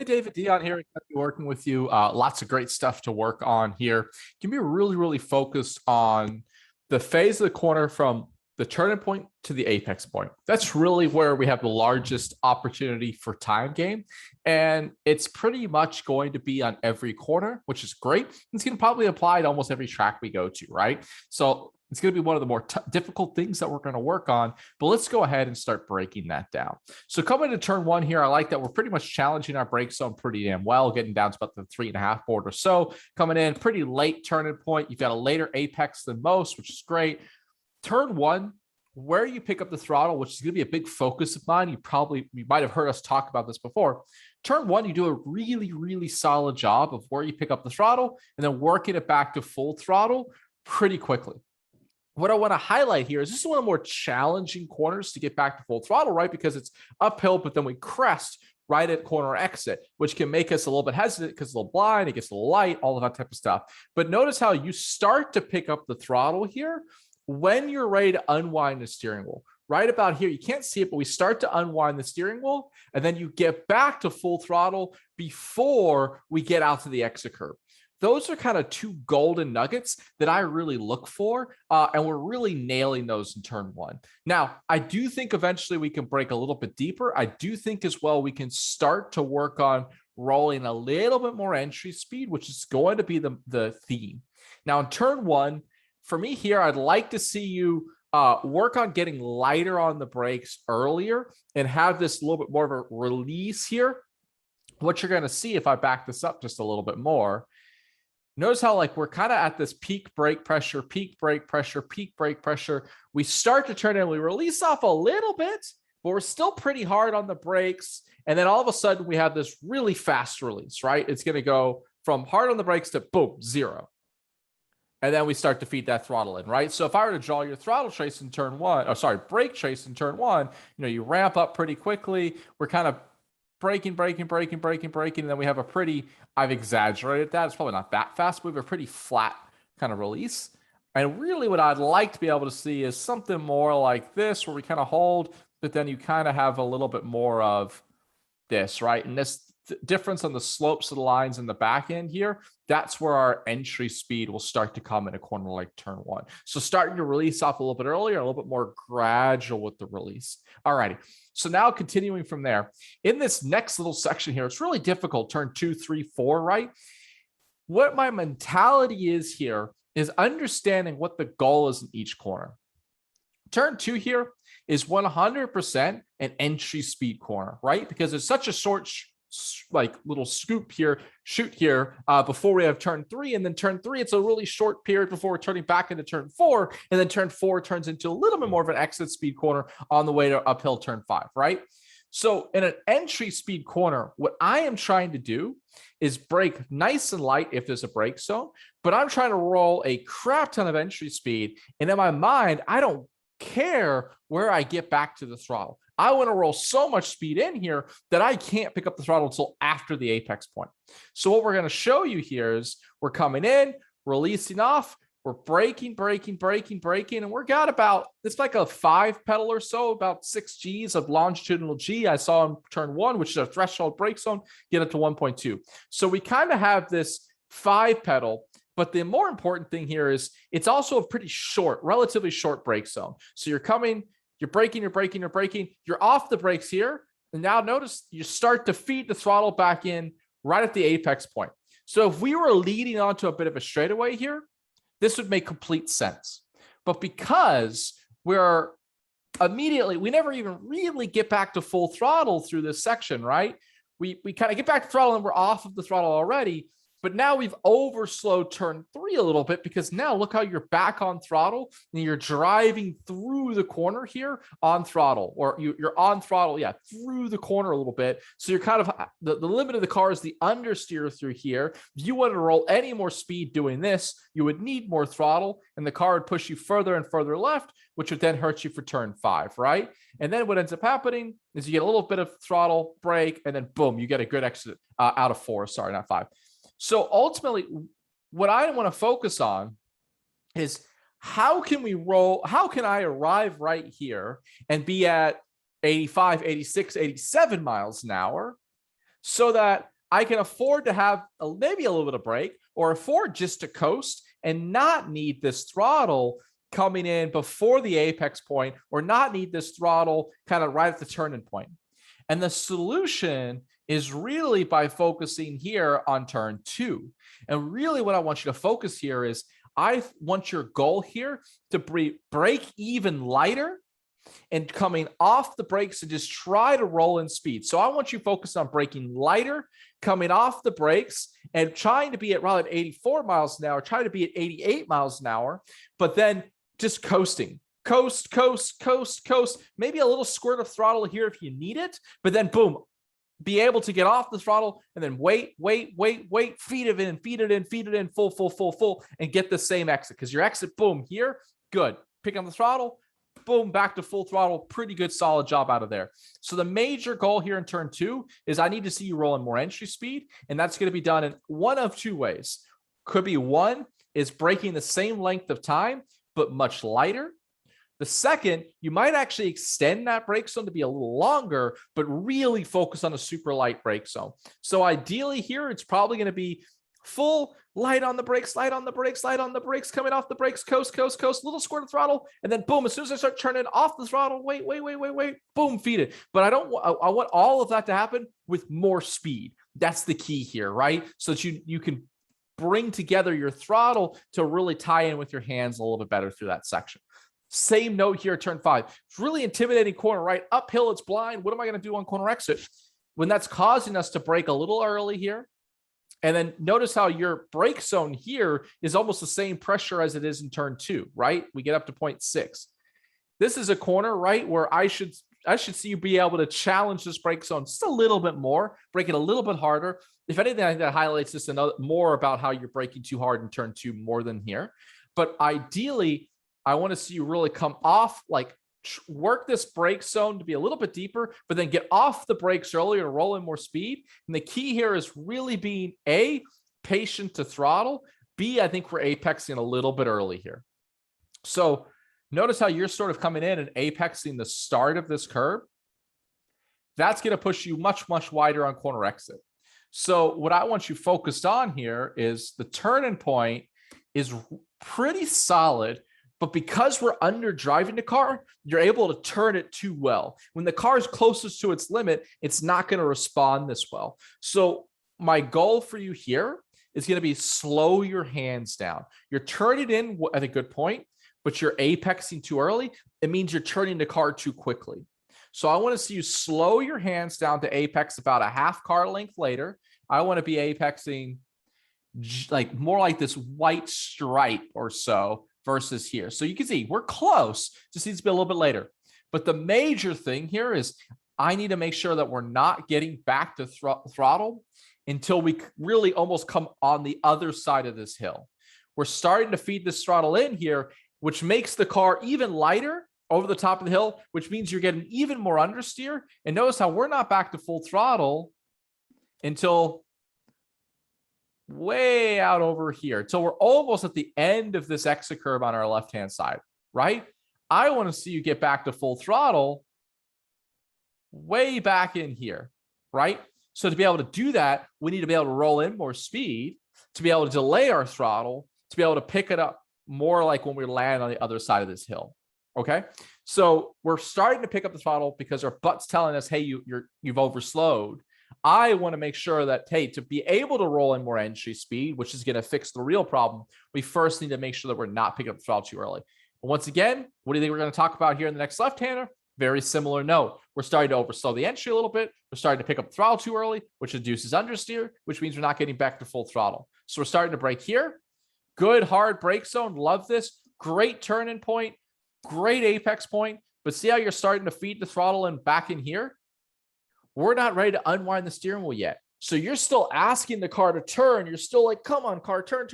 Hey, David, Dion here. Going to be working with you. Lots of great stuff to work on here. Can be really focused on the phase of the corner from the turning point to the apex point. That's really where we have the largest opportunity for time gain. And it's pretty much going to be on every corner, which is great. It's going to probably apply to almost every track we go to, right? So it's going to be one of the more difficult things that we're going to work on, but let's go ahead and start breaking that down. So coming to turn one here, I like that we're pretty much challenging our break zone pretty damn well, getting down to about the 3.5 board or so. Coming in pretty late turning point. You've got a later apex than most, which is great. Turn one, where you pick up the throttle, which is going to be a big focus of mine. You might have heard us talk about this before. Turn one, you do a really solid job of where you pick up the throttle and then working it back to full throttle pretty quickly. What I want to highlight here is this is one of the more challenging corners to get back to full throttle, right? Because it's uphill, but then we crest right at corner exit, which can make us a little bit hesitant because it's a little blind, it gets a little light, all of that type of stuff. But notice how you start to pick up the throttle here when you're ready to unwind the steering wheel. Right about here, you can't see it, but we start to unwind the steering wheel, and then you get back to full throttle before we get out to the exit curve. Those are kind of two golden nuggets that I really look for, and we're really nailing those in turn one. Now, I do think eventually we can break a little bit deeper. I do think as well we can start to work on rolling a little bit more entry speed, which is going to be the theme. Now, in turn one, for me here, I'd like to see you work on getting lighter on the brakes earlier and have this a little bit more of a release here. What you're going to see if I back this up just a little bit more, notice how like we're kind of at this peak brake pressure, peak brake pressure, peak brake pressure. We start to turn in, we release off a little bit, but we're still pretty hard on the brakes. And then all of a sudden we have this really fast release, right? It's going to go from hard on the brakes to boom, 0. And then we start to feed that throttle in, right? So if I were to draw your throttle trace in turn one, or sorry, brake trace in turn one, you ramp up pretty quickly. We're kind of braking, and then we have a pretty, I've exaggerated that. It's probably not that fast, but we have a pretty flat kind of release. And really what I'd like to be able to see is something more like this, where we kind of hold, but then you kind of have a little bit more of this, right? And this difference on the slopes of the lines in the back end here, that's where our entry speed will start to come in a corner like turn one. So starting to release off a little bit earlier, a little bit more gradual with the release. All righty. So now continuing from there, in this next little section here, it's really difficult, turn 2, 3, 4, right? What my mentality is here is understanding what the goal is in each corner. Turn 2 here is 100% an entry speed corner, right? Because it's such a short like little shoot here before we have turn 3, and then turn 3 it's a really short period before we're turning back into turn 4, and then turn 4 turns into a little bit more of an exit speed corner on the way to uphill turn 5, right? So in an entry speed corner, what I am trying to do is brake nice and light if there's a brake zone, but I'm trying to roll a crap ton of entry speed, and in my mind I don't care where I get back to the throttle. I want to roll so much speed in here that I can't pick up the throttle until after the apex point. So what we're going to show you here is we're coming in, releasing off, we're braking, and we're got about, it's like a 5 pedal or so, about 6 Gs of longitudinal G. I saw in turn 1, which is a threshold brake zone, get up to 1.2. So we kind of have this 5 pedal. But the more important thing here is it's also a pretty short, relatively short brake zone. So you're coming, you're braking, you're off the brakes here. And now notice you start to feed the throttle back in right at the apex point. So if we were leading onto a bit of a straightaway here, this would make complete sense. But because we're immediately, we never even really get back to full throttle through this section, right? We kind of get back to throttle and we're off of the throttle already. But now we've overslowed turn 3 a little bit, because now look how you're back on throttle and you're driving through the corner here on throttle, or you're on throttle, yeah, through the corner a little bit. So you're kind of, the limit of the car is the understeer through here. If you wanted to roll any more speed doing this, you would need more throttle, and the car would push you further and further left, which would then hurt you for turn 5, right? And then what ends up happening is you get a little bit of throttle, brake, and then boom, you get a good exit out of 4, sorry, not 5. So ultimately, what I want to focus on is how can I arrive right here and be at 85, 86, 87 miles an hour so that I can afford to have maybe a little bit of brake or afford just to coast and not need this throttle coming in before the apex point or not need this throttle kind of right at the turning point. And the solution is really by focusing here on turn 2. And really what I want you to focus here is I want your goal here to break even lighter and coming off the brakes and just try to roll in speed. So I want you focused on braking lighter, coming off the brakes and trying to be at rather 84 miles an hour, try to be at 88 miles an hour, but then just coasting. Coast, coast, coast, coast, maybe a little squirt of throttle here if you need it, but then boom, be able to get off the throttle and then wait, feed it in, full, and get the same exit. Because your exit, boom, here, good. Pick up the throttle, boom, back to full throttle. Pretty good, solid job out of there. So the major goal here in turn 2 is I need to see you rolling more entry speed, and that's going to be done in one of 2 ways. Could be one is braking the same length of time, but much lighter. The second, you might actually extend that brake zone to be a little longer, but really focus on a super light brake zone. So ideally here, it's probably going to be full light on the brakes, light on the brakes, light on the brakes, coming off the brakes, coast, coast, coast, little squirt of throttle, and then boom, as soon as I start turning off the throttle, wait, boom, feed it. But I want all of that to happen with more speed. That's the key here, right? So that you can bring together your throttle to really tie in with your hands a little bit better through that section. Same note here, turn 5. It's really intimidating corner, right? Uphill, it's blind. What am I going to do on corner exit? When that's causing us to brake a little early here. And then notice how your brake zone here is almost the same pressure as it is in turn 2, right? We get up to 0.6. This is a corner, right, where I should see you be able to challenge this brake zone just a little bit more, brake it a little bit harder. If anything, I think that highlights this more about how you're braking too hard in turn 2 more than here. But ideally, I want to see you really come off, like work this brake zone to be a little bit deeper, but then get off the brakes earlier to roll in more speed. And the key here is really being A, patient to throttle. B, I think we're apexing a little bit early here. So notice how you're sort of coming in and apexing the start of this curve. That's going to push you much, much wider on corner exit. So what I want you focused on here is the turning point is pretty solid. But because we're under driving the car, you're able to turn it too well. When the car is closest to its limit, it's not going to respond this well. So my goal for you here is going to be slow your hands down. You're turning in at a good point, but you're apexing too early. It means you're turning the car too quickly. So I want to see you slow your hands down to apex about a half car length later. I want to be apexing like more like this white stripe or so versus here. So you can see we're close, just needs to be a little bit later. But the major thing here is I need to make sure that we're not getting back to throttle until we really almost come on the other side of this hill. We're starting to feed this throttle in here, which makes the car even lighter over the top of the hill, which means you're getting even more understeer. And notice how we're not back to full throttle until way out over here. So we're almost at the end of this exit curve on our left-hand side, right? I want to see you get back to full throttle way back in here, right? So to be able to do that, we need to be able to roll in more speed, to be able to delay our throttle, to be able to pick it up more like when we land on the other side of this hill. Okay, so we're starting to pick up the throttle because our butt's telling us, hey, you've overslowed. I want to make sure that, hey, to be able to roll in more entry speed, which is going to fix the real problem, we first need to make sure that we're not picking up the throttle too early. And once again, what do you think we're going to talk about here in the next left-hander? Very similar note. We're starting to overslow the entry a little bit. We're starting to pick up the throttle too early, which induces understeer, which means we're not getting back to full throttle. So we're starting to brake here. Good, hard brake zone. Love this. Great turning point. Great apex point. But see how you're starting to feed the throttle and back in here? We're not ready to unwind the steering wheel yet. So you're still asking the car to turn. You're still like, come on, car, turn.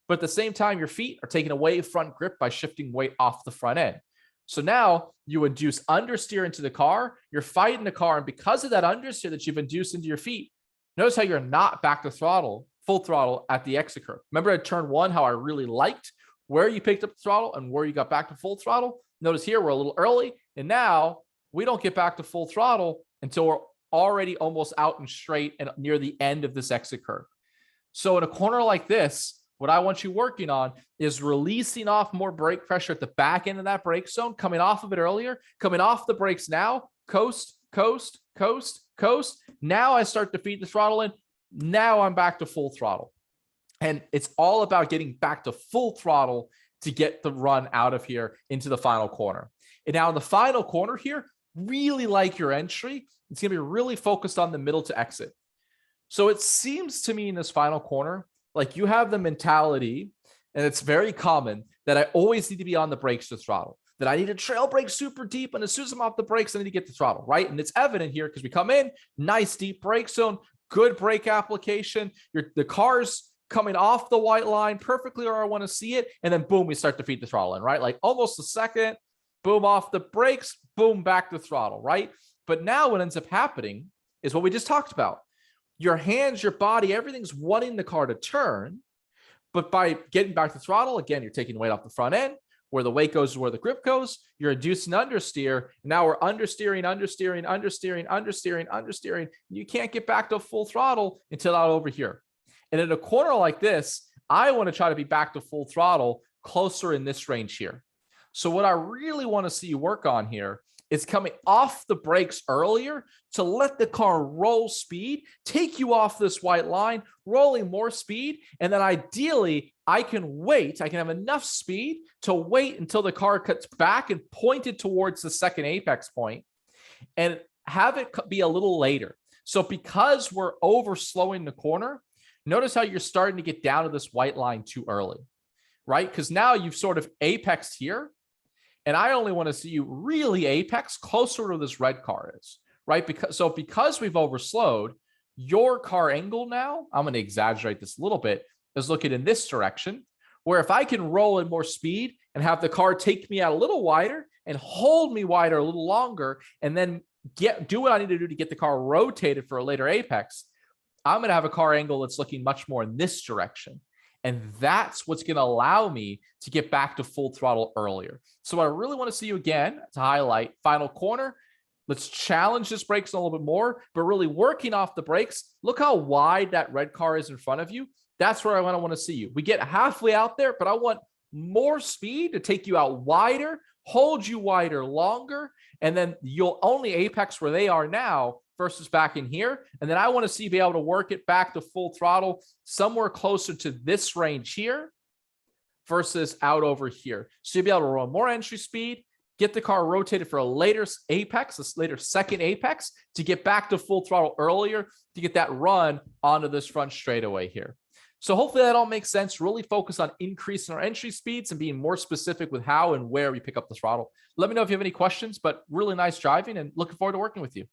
But at the same time, your feet are taking away front grip by shifting weight off the front end. So now you induce understeer into the car. You're fighting the car. And because of that understeer that you've induced into your feet, notice how you're not back to throttle, full throttle at the exit curve. Remember at turn 1, how I really liked where you picked up the throttle and where you got back to full throttle? Notice here, we're a little early. And now we don't get back to full throttle until we're already almost out and straight and near the end of this exit curve. So in a corner like this, what I want you working on is releasing off more brake pressure at the back end of that brake zone, coming off of it earlier, coming off the brakes now, coast, coast, coast, coast. Now I start to feed the throttle in. Now I'm back to full throttle. And it's all about getting back to full throttle to get the run out of here into the final corner. And now in the final corner here, really like your entry. It's going to be really focused on the middle to exit. So it seems to me in this final corner, like you have the mentality, and it's very common, that I always need to be on the brakes to throttle, that I need to trail brake super deep. And as soon as I'm off the brakes, I need to get the throttle, right? And it's evident here because we come in, nice deep brake zone, good brake application. The car's coming off the white line perfectly where I want to see it. And then boom, we start to feed the throttle in, right? Like almost a second, boom, off the brakes, boom, back to throttle, right? But now what ends up happening is what we just talked about. Your hands, your body, everything's wanting the car to turn. But by getting back to throttle, again, you're taking weight off the front end. Where the weight goes is where the grip goes. You're inducing understeer. Now we're understeering, understeering, understeering, understeering, understeering. You can't get back to full throttle until out over here. And in a corner like this, I want to try to be back to full throttle closer in this range here. So what I really want to see you work on here is coming off the brakes earlier to let the car roll speed, take you off this white line, rolling more speed. And then ideally, I can wait. I can have enough speed to wait until the car cuts back and pointed towards the second apex point and have it be a little later. So because we're over slowing the corner, notice how you're starting to get down to this white line too early, right? Because now you've sort of apexed here. And I only want to see you really apex closer to this red car is, right? Because we've overslowed, your car angle now, I'm going to exaggerate this a little bit, is looking in this direction, where if I can roll in more speed and have the car take me out a little wider and hold me wider a little longer, and then do what I need to do to get the car rotated for a later apex, I'm going to have a car angle that's looking much more in this direction. And that's what's going to allow me to get back to full throttle earlier. So I really want to see you again to highlight final corner. Let's challenge this brakes a little bit more, but really working off the brakes. Look how wide that red car is in front of you. That's where I want to see you. We get halfway out there, but I want more speed to take you out wider, hold you wider longer, and then you'll only apex where they are now versus back in here. And then I want to see you be able to work it back to full throttle somewhere closer to this range here versus out over here. So you'll be able to run more entry speed, get the car rotated for a later apex, this later second apex, to get back to full throttle earlier, to get that run onto this front straightaway here. So hopefully that all makes sense. Really focus on increasing our entry speeds and being more specific with how and where we pick up the throttle. Let me know if you have any questions, but really nice driving and looking forward to working with you.